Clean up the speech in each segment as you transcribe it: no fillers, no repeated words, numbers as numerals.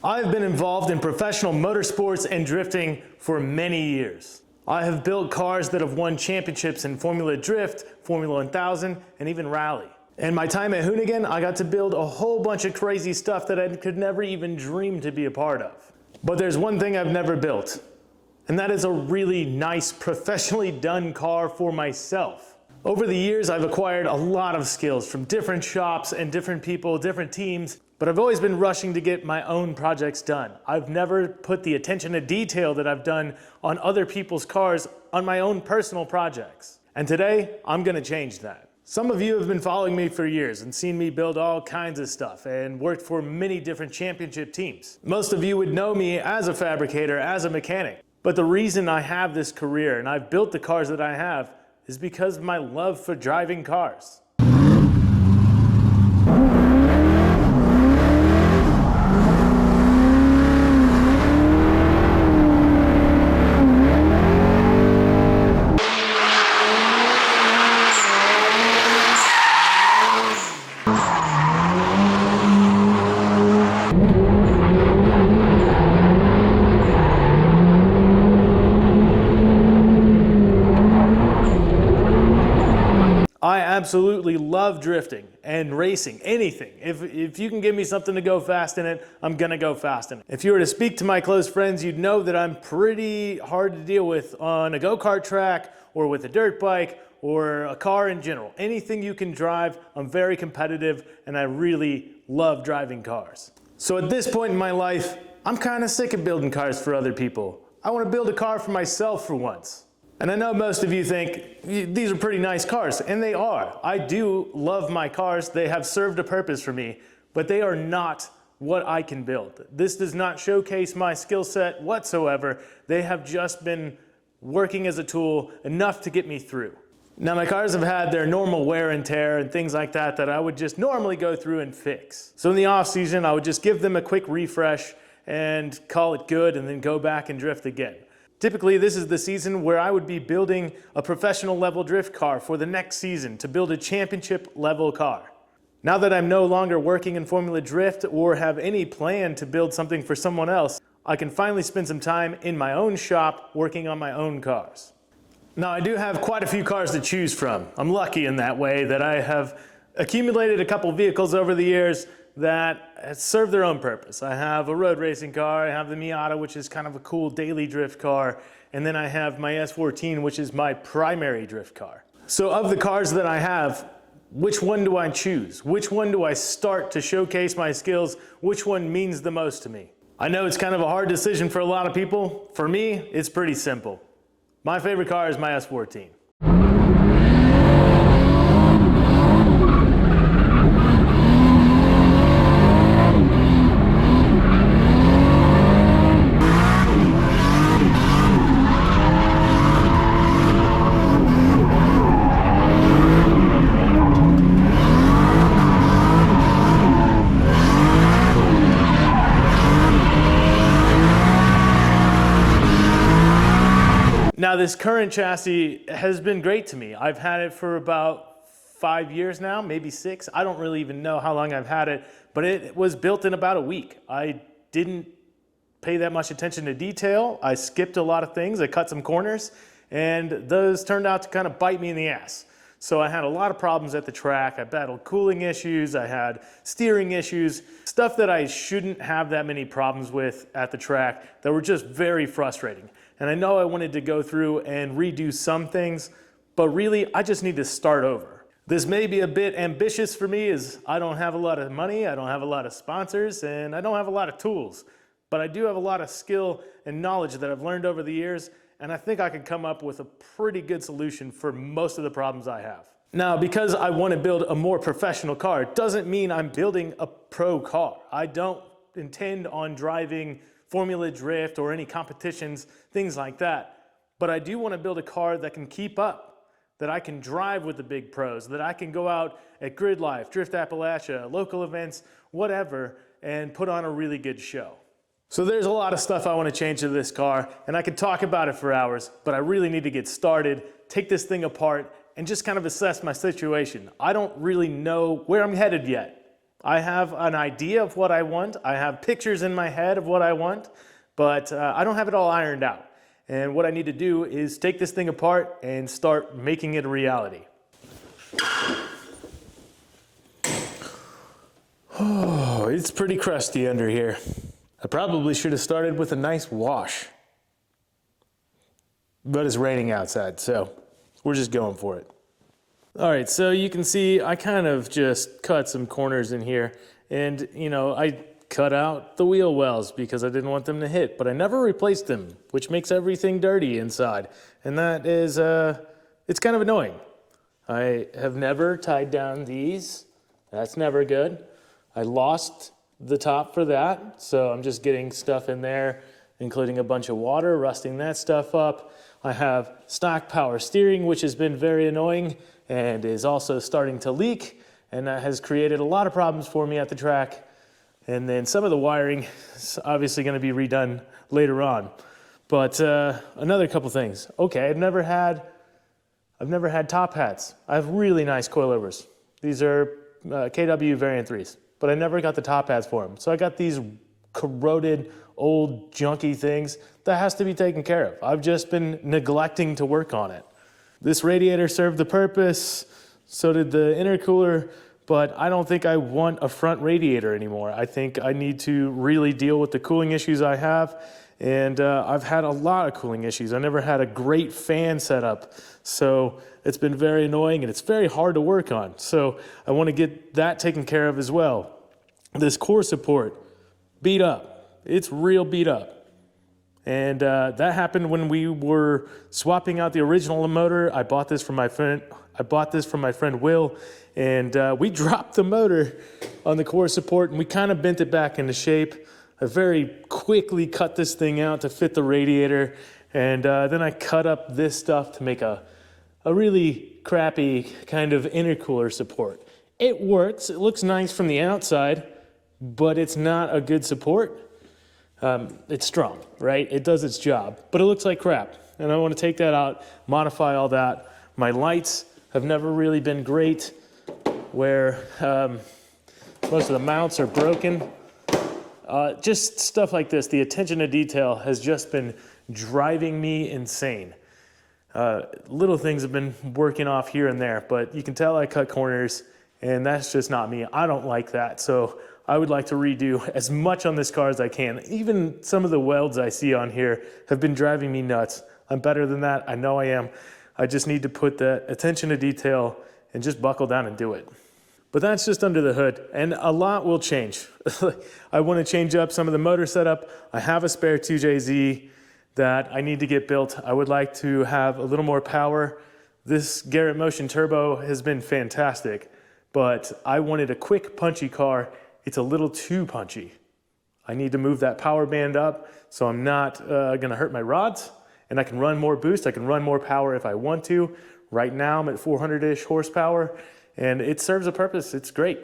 I've been involved in professional motorsports and drifting for many years. I have built cars that have won championships in Formula Drift, Formula 1000, and even Rally. In my time at Hoonigan, I got to build a whole bunch of crazy stuff that I could never even dream to be a part of. But there's one thing I've never built, and that is a really nice, professionally done car for myself. Over the years, I've acquired a lot of skills from different shops and different people, different teams, but I've always been rushing to get my own projects done. I've never put the attention to detail that I've done on other people's cars on my own personal projects. And today, I'm gonna change that. Some of you have been following me for years and seen me build all kinds of stuff and worked for many different championship teams. Most of you would know me as a fabricator, as a mechanic. But the reason I have this career and I've built the cars that I have is because of my love for driving cars. I absolutely love drifting and racing, anything. If you can give me something to go fast in it, I'm gonna go fast in it. If you were to speak to my close friends, you'd know that I'm pretty hard to deal with on a go-kart track or with a dirt bike or a car in general. Anything you can drive, I'm very competitive and I really love driving cars. So at this point in my life, I'm kind of sick of building cars for other people. I want to build a car for myself for once. And I know most of you think, these are pretty nice cars, and they are. I do love my cars. They have served a purpose for me, but they are not what I can build. This does not showcase my skill set whatsoever. They have just been working as a tool enough to get me through. Now, my cars have had their normal wear and tear and things like that I would just normally go through and fix. So in the off season, I would just give them a quick refresh and call it good and then go back and drift again. Typically, this is the season where I would be building a professional level drift car for the next season to build a championship level car. Now that I'm no longer working in Formula Drift or have any plan to build something for someone else, I can finally spend some time in my own shop working on my own cars. Now, I do have quite a few cars to choose from. I'm lucky in that way that I have accumulated a couple vehicles over the years that serve their own purpose. I have a road racing car, I have the Miata, which is kind of a cool daily drift car, and then I have my S14, which is my primary drift car. So of the cars that I have, which one do I choose? Which one do I start to showcase my skills? Which one means the most to me? I know it's kind of a hard decision for a lot of people. For me, it's pretty simple. My favorite car is my S14. Now, this current chassis has been great to me. I've had it for about 5 years now, maybe 6. I don't really even know how long I've had it, but it was built in about a week. I didn't pay that much attention to detail. I skipped a lot of things. I cut some corners, and those turned out to kind of bite me in the ass. So I had a lot of problems at the track. I battled cooling issues. I had steering issues, stuff that I shouldn't have that many problems with at the track that were just very frustrating. And I know I wanted to go through and redo some things, but really I just need to start over. This may be a bit ambitious for me as I don't have a lot of money, I don't have a lot of sponsors, and I don't have a lot of tools. But I do have a lot of skill and knowledge that I've learned over the years, and I think I can come up with a pretty good solution for most of the problems I have. Now, because I want to build a more professional car, it doesn't mean I'm building a pro car. I don't intend on driving Formula Drift or any competitions, things like that. But I do want to build a car that can keep up, that I can drive with the big pros, that I can go out at Grid Life, Drift Appalachia, local events, whatever, and put on a really good show. So there's a lot of stuff I want to change to this car, and I could talk about it for hours, but I really need to get started, take this thing apart, and just kind of assess my situation. I don't really know where I'm headed yet. I have an idea of what I want. I have pictures in my head of what I want, but I don't have it all ironed out. And what I need to do is take this thing apart and start making it a reality. Oh, it's pretty crusty under here. I probably should have started with a nice wash. But it's raining outside, so we're just going for it. All right, so you can see I kind of just cut some corners in here, and I cut out the wheel wells because I didn't want them to hit, but I never replaced them, which makes everything dirty inside. And that is, it's kind of annoying. I have never tied down these. That's never good. I lost the top for that, so I'm just getting stuff in there, including a bunch of water, rusting that stuff up. I have stock power steering, which has been very annoying and is also starting to leak, and that has created a lot of problems for me at the track. And then some of the wiring is obviously going to be redone later on. But another couple things. Okay, I've never had top hats. I have really nice coilovers. These are KW variant 3s. But I never got the top hats for them. So I got these corroded, old, junky things that has to be taken care of. I've just been neglecting to work on it. This radiator served the purpose, so did the intercooler, but I don't think I want a front radiator anymore. I think I need to really deal with the cooling issues I have, and I've had a lot of cooling issues. I never had a great fan setup, so it's been very annoying and it's very hard to work on. So I want to get that taken care of as well. This core support, beat up. It's real beat up. And that happened when we were swapping out the original motor. I bought this from my friend Will, and we dropped the motor on the core support and we kind of bent it back into shape. I very quickly cut this thing out to fit the radiator, and then I cut up this stuff to make a really crappy kind of intercooler support. It works, it looks nice from the outside, but it's not a good support. It's strong, right? It does its job, but it looks like crap. And I want to take that out, modify all that. My lights have never really been great, where most of the mounts are broken. Just stuff like this. The attention to detail has just been driving me insane. Little things have been working off here and there, but you can tell I cut corners, and that's just not me. I don't like that, so I would like to redo as much on this car as I can. Even some of the welds I see on here have been driving me nuts. I'm better than that, I know I am. I just need to put the attention to detail and just buckle down and do it. But that's just under the hood, and a lot will change. I want to change up some of the motor setup. I have a spare 2JZ that I need to get built. I would like to have a little more power. This Garrett Motion Turbo has been fantastic, but I wanted a quick, punchy car. It's a little too punchy. I need to move that power band up so I'm not going to hurt my rods, and I can run more boost. I can run more power if I want to. Right now I'm at 400-ish horsepower, and it serves a purpose. It's great,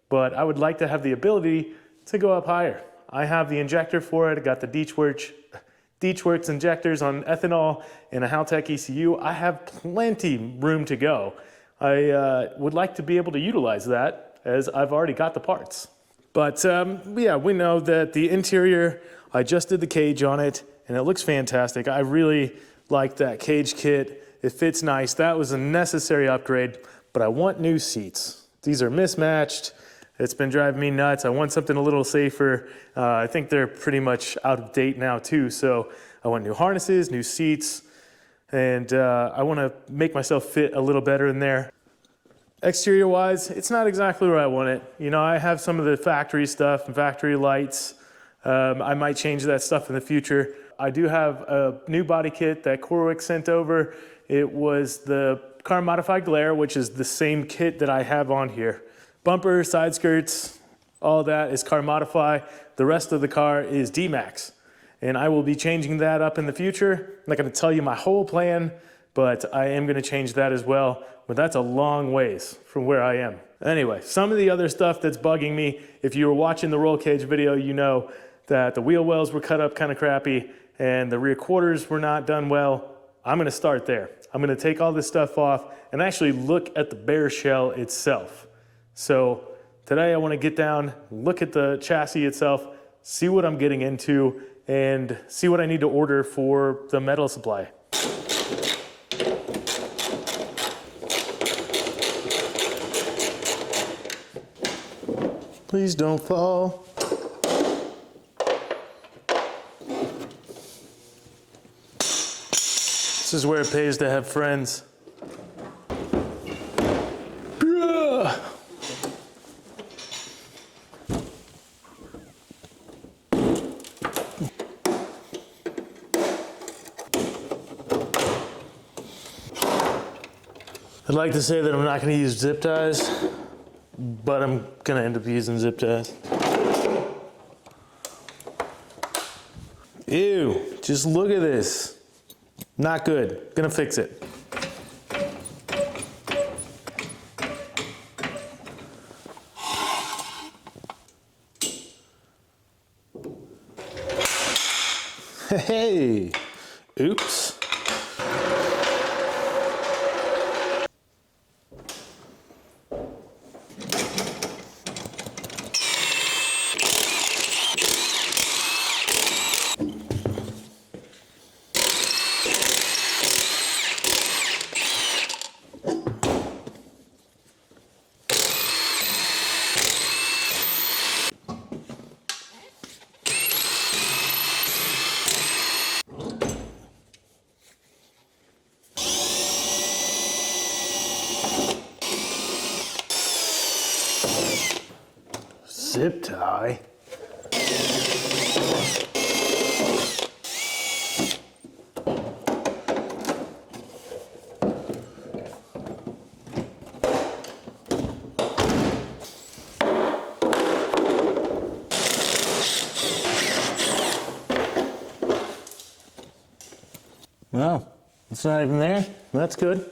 but I would like to have the ability to go up higher. I have the injector for it. I got the Deechworks injectors on ethanol and a Haltech ECU. I have plenty room to go. I would like to be able to utilize that, as I've already got the parts. But yeah, we know that the interior, I just did the cage on it, and it looks fantastic. I really like that cage kit. It fits nice. That was a necessary upgrade, but I want new seats. These are mismatched. It's been driving me nuts. I want something a little safer. I think they're pretty much out of date now too, so I want new harnesses, new seats, and I want to make myself fit a little better in there. Exterior wise, it's not exactly where I want it. You know, I have some of the factory stuff and factory lights. I might change that stuff in the future. I do have a new body kit that Corwick sent over. It was the car modified glare, which is the same kit that I have on here. Bumper, side skirts, all that is car modify. The rest of the car is D-Max. And I will be changing that up in the future. I'm not gonna tell you my whole plan, but I am gonna change that as well. But that's a long ways from where I am. Anyway, some of the other stuff that's bugging me, if you were watching the roll cage video, you know that the wheel wells were cut up kind of crappy and the rear quarters were not done well. I'm gonna start there. I'm gonna take all this stuff off and actually look at the bare shell itself. So today I want to get down, look at the chassis itself, see what I'm getting into, and see what I need to order for the metal supply. Please don't fall. This is where it pays to have friends. I'd like to say that I'm not going to use zip ties, but I'm going to end up using zip ties. Ew, just look at this. Not good. Gonna fix it. Hey, oops. Zip tie. Well, it's not even there. That's good.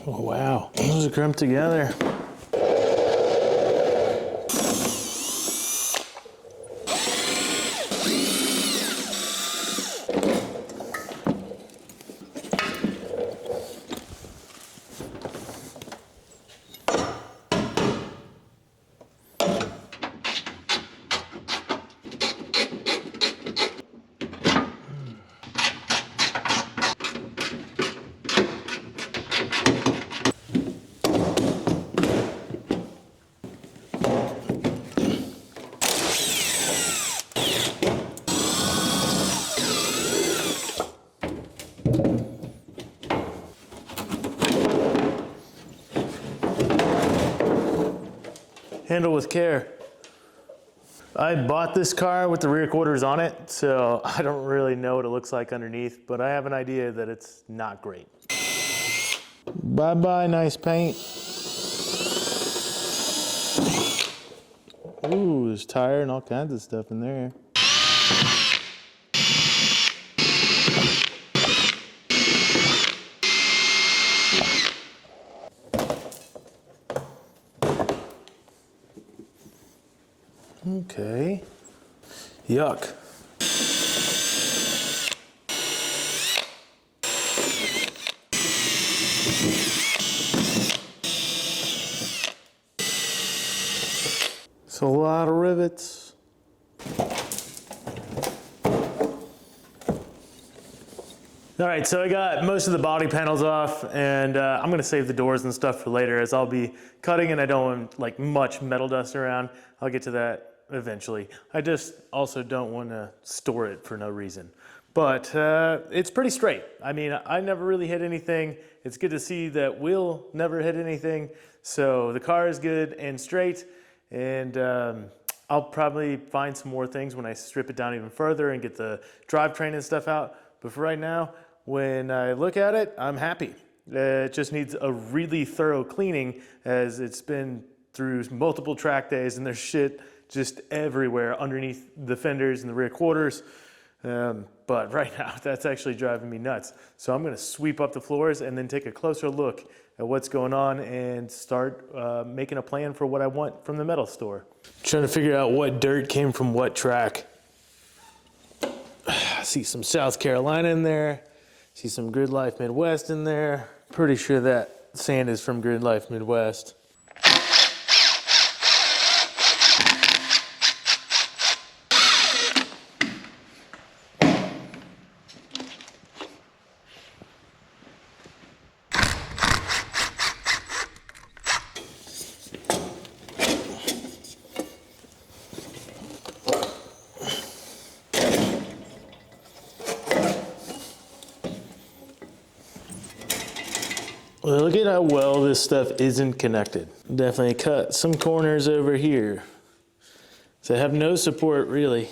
Oh, wow, those are crimped together. Handle with care. I bought this car with the rear quarters on it, so I don't really know what it looks like underneath, but I have an idea that it's not great. Bye-bye, nice paint. Ooh, there's tire and all kinds of stuff in there. Okay. Yuck. It's a lot of rivets. All right, so I got most of the body panels off, and I'm gonna save the doors and stuff for later, as I'll be cutting and I don't want like much metal dust around. I'll get to that eventually. I just also don't want to store it for no reason. But it's pretty straight. I mean, I never really hit anything. It's good to see that Will never hit anything. So the car is good and straight, and I'll probably find some more things when I strip it down even further and get the drivetrain and stuff out. But for right now, when I look at it, I'm happy. It just needs a really thorough cleaning, as it's been through multiple track days and there's shit just everywhere underneath the fenders and the rear quarters. But right now, that's actually driving me nuts. So I'm gonna sweep up the floors and then take a closer look at what's going on and start making a plan for what I want from the metal store. Trying to figure out what dirt came from what track. I see some South Carolina in there. See some Grid Life Midwest in there. Pretty sure that sand is from Grid Life Midwest. Well, look at how well this stuff isn't connected. Definitely cut some corners over here. So I have no support really.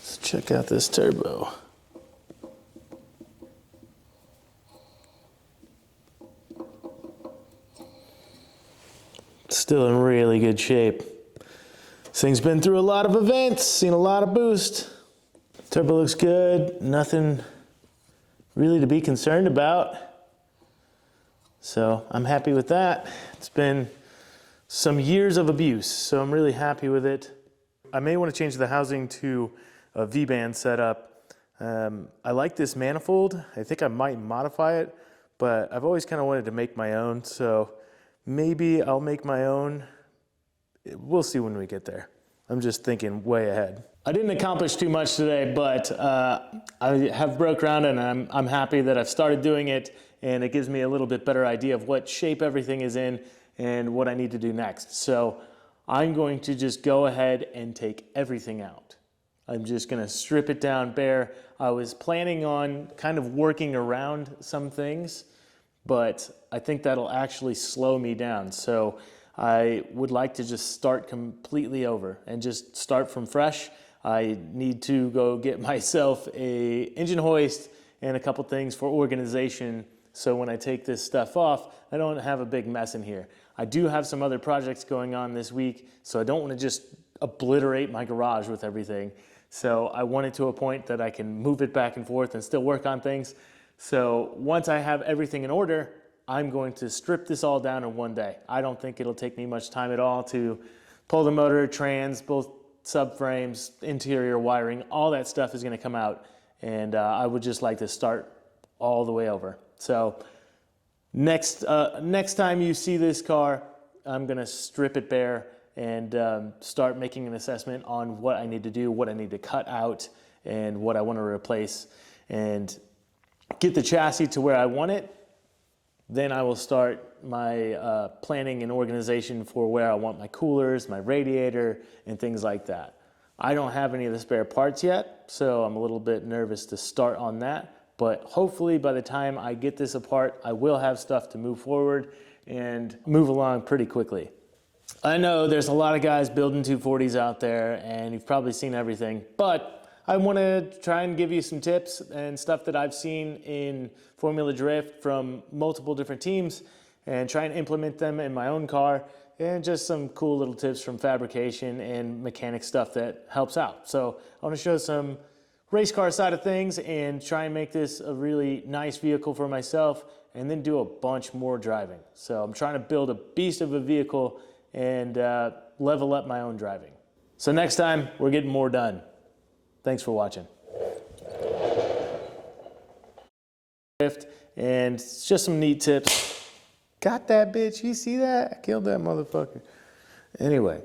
Let's check out this turbo. Still in really good shape. This thing's been through a lot of events, seen a lot of boost. Turbo looks good, nothing really to be concerned about. So I'm happy with that. It's been some years of abuse, so I'm really happy with it. I may want to change the housing to a V-band setup. I like this manifold. I think I might modify it, but I've always kind of wanted to make my own, so maybe I'll make my own. We'll see when we get there. I'm just thinking way ahead. I didn't accomplish too much today, but I have broke ground and I'm happy that I've started doing it, and it gives me a little bit better idea of what shape everything is in and what I need to do next. So I'm going to just go ahead and take everything out. I'm just gonna strip it down bare. I was planning on kind of working around some things, but I think that'll actually slow me down. So I would like to just start completely over and just start from fresh. I need to go get myself a engine hoist and a couple things for organization, so when I take this stuff off, I don't have a big mess in here. I do have some other projects going on this week, so I don't want to just obliterate my garage with everything. So I want it to a point that I can move it back and forth and still work on things. So once I have everything in order, I'm going to strip this all down in one day. I don't think it'll take me much time at all to pull the motor, trans, both subframes, interior wiring, all that stuff is gonna come out, and I would just like to start all the way over. So next time you see this car, I'm gonna strip it bare and start making an assessment on what I need to do, what I need to cut out, and what I wanna replace, and get the chassis to where I want it. Then I will start my planning and organization for where I want my coolers, my radiator, and things like that. I don't have any of the spare parts yet, so I'm a little bit nervous to start on that. But hopefully by the time I get this apart, I will have stuff to move forward and move along pretty quickly. I know there's a lot of guys building 240s out there, and you've probably seen everything, but I want to try and give you some tips and stuff that I've seen in Formula Drift from multiple different teams, and try and implement them in my own car, and just some cool little tips from fabrication and mechanic stuff that helps out. So I want to show some race car side of things and try and make this a really nice vehicle for myself, and then do a bunch more driving. So I'm trying to build a beast of a vehicle and level up my own driving. So next time, we're getting more done. Thanks for watching. And it's just some neat tips. Got that bitch, you see that? I killed that motherfucker. Anyway.